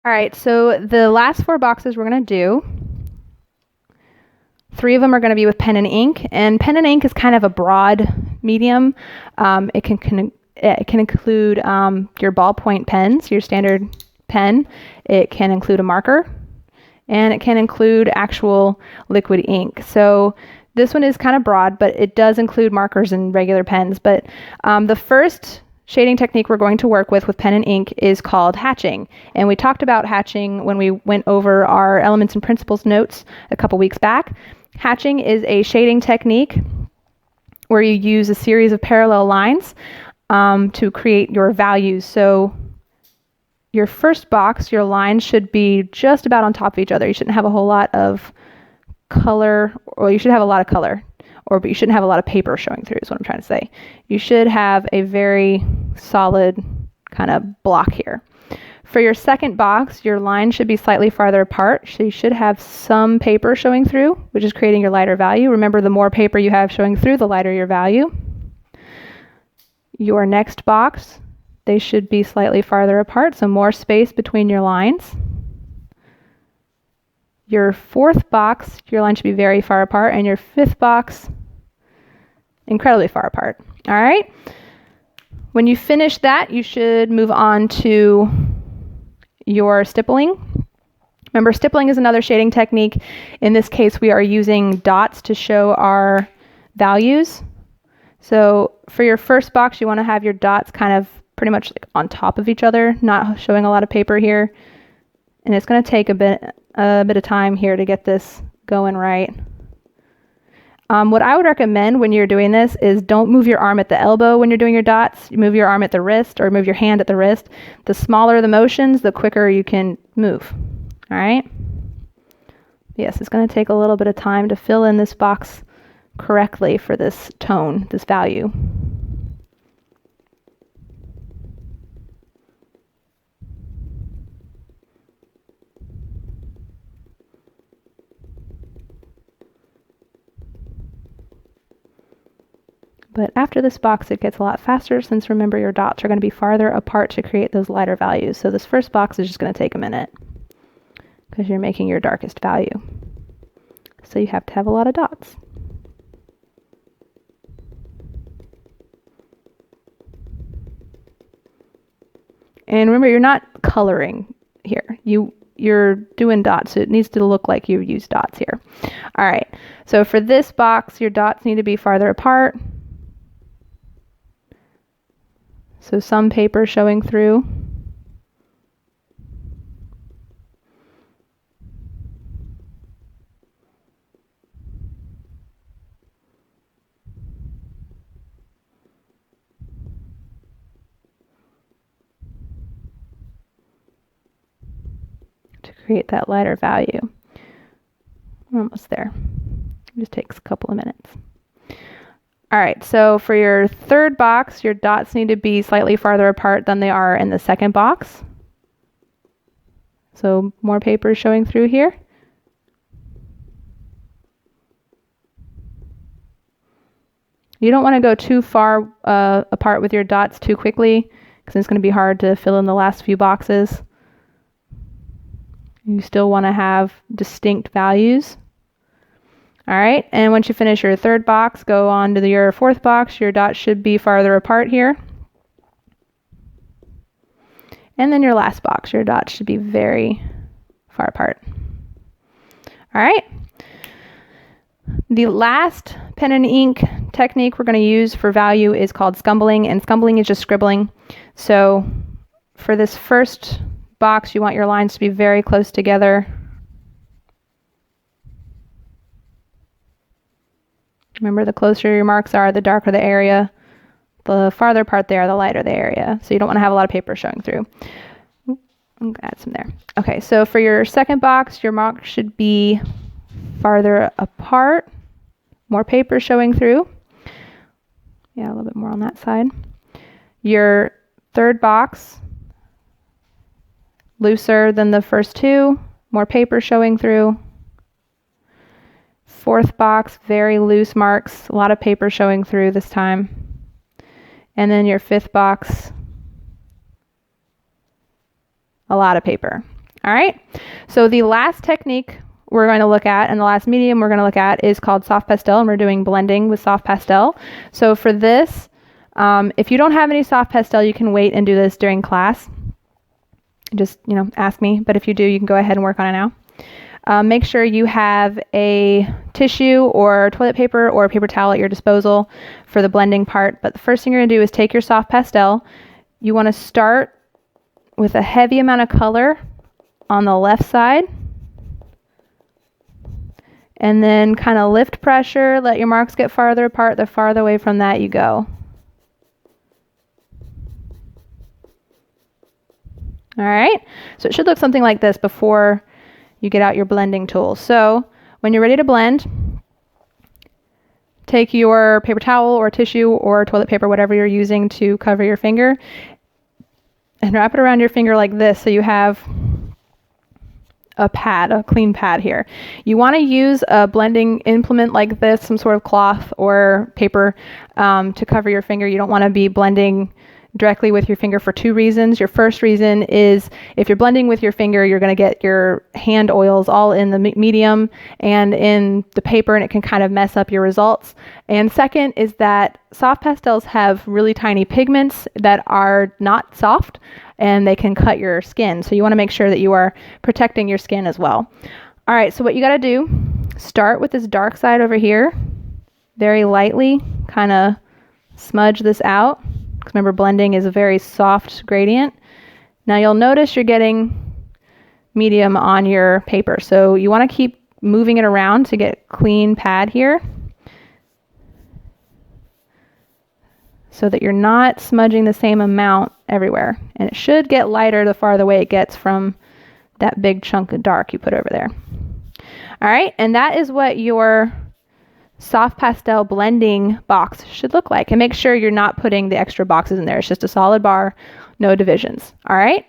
All right, so the last 4 boxes we're going to do, 3 of them are going to be with pen and ink, and pen and ink is kind of a broad medium. It can include your ballpoint pens, your standard pen. It can include a marker, and it can include actual liquid ink. So this one is kind of broad, but it does include markers and regular pens. But the first shading technique we're going to work with pen and ink is called hatching. And we talked about hatching when we went over our Elements and Principles notes a couple weeks back. Hatching is a shading technique where you use a series of parallel lines to create your values. So your first box, your lines should be just about on top of each other. You shouldn't have a whole lot of color, or you should have a lot of color, but you shouldn't have a lot of paper showing through is what I'm trying to say. You should have a very solid kind of block here. For your second box, your line should be slightly farther apart, so you should have some paper showing through, which is creating your lighter value. Remember, the more paper you have showing through, the lighter your value. Your next box, they should be slightly farther apart, so more space between your lines. Your fourth box, your line should be very far apart, and your fifth box, incredibly far apart. All right? When you finish that, you should move on to your stippling. Remember, stippling is another shading technique. In this case, we are using dots to show our values. So for your first box, you want to have your dots kind of pretty much like on top of each other, not showing a lot of paper here. And it's going to take a bit of time here to get this going right. What I would recommend when you're doing this is don't move your arm at the elbow when you're doing your dots. You move your arm at the wrist, or move your hand at the wrist. The smaller the motions, the quicker you can move. All right? Yes, it's going to take a little bit of time to fill in this box correctly for this tone, this value. But after this box, it gets a lot faster, since remember, your dots are going to be farther apart to create those lighter values. So this first box is just going to take a minute because you're making your darkest value. So you have to have a lot of dots. And remember, you're not coloring here. You're doing dots, so it needs to look like you use dots here. All right, so for this box, your dots need to be farther apart. So some paper showing through. To create that lighter value. We're almost there. It just takes a couple of minutes. All right, so for your third box, your dots need to be slightly farther apart than they are in the second box. So more paper showing through here. You don't want to go too far apart with your dots too quickly, because it's going to be hard to fill in the last few boxes. You still want to have distinct values. All right, and once you finish your third box, go on to your fourth box. Your dots should be farther apart here. And then your last box, your dots should be very far apart. All right. The last pen and ink technique we're going to use for value is called scumbling, and scumbling is just scribbling. So for this first box, you want your lines to be very close together. Remember, the closer your marks are, the darker the area. The farther apart they are, the lighter the area. So you don't want to have a lot of paper showing through. I'm going to add some there. Okay, so for your second box, your mark should be farther apart. More paper showing through. Yeah, a little bit more on that side. Your third box, looser than the first two. More paper showing through. Fourth box, very loose marks, a lot of paper showing through this time. And then your fifth box, a lot of paper. All right. So the last technique we're going to look at, and the last medium we're going to look at, is called soft pastel, and we're doing blending with soft pastel. So for this, if you don't have any soft pastel, you can wait and do this during class. Just, ask me. But if you do, you can go ahead and work on it now. Make sure you have a tissue or toilet paper or a paper towel at your disposal for the blending part. But the first thing you're going to do is take your soft pastel. You want to start with a heavy amount of color on the left side. And then kind of lift pressure, let your marks get farther apart. The farther away from that you go. All right, so it should look something like this before you get out your blending tool. So when you're ready to blend, take your paper towel or tissue or toilet paper, whatever you're using to cover your finger, and wrap it around your finger like this so you have a clean pad here. You want to use a blending implement like this, some sort of cloth or paper, to cover your finger. You don't want to be blending directly with your finger for two reasons. Your first reason is if you're blending with your finger, you're going to get your hand oils all in the medium and in the paper, and it can kind of mess up your results. And second is that soft pastels have really tiny pigments that are not soft, and they can cut your skin. So you want to make sure that you are protecting your skin as well. All right, so what you got to do, start with this dark side over here. Very lightly kind of smudge this out. Because remember, blending is a very soft gradient. Now you'll notice you're getting medium on your paper. So you want to keep moving it around to get a clean pad here, so that you're not smudging the same amount everywhere. And it should get lighter the farther away it gets from that big chunk of dark you put over there. All right, and that is what your soft pastel blending box should look like. And make sure you're not putting the extra boxes in there. It's just a solid bar, no divisions. All right,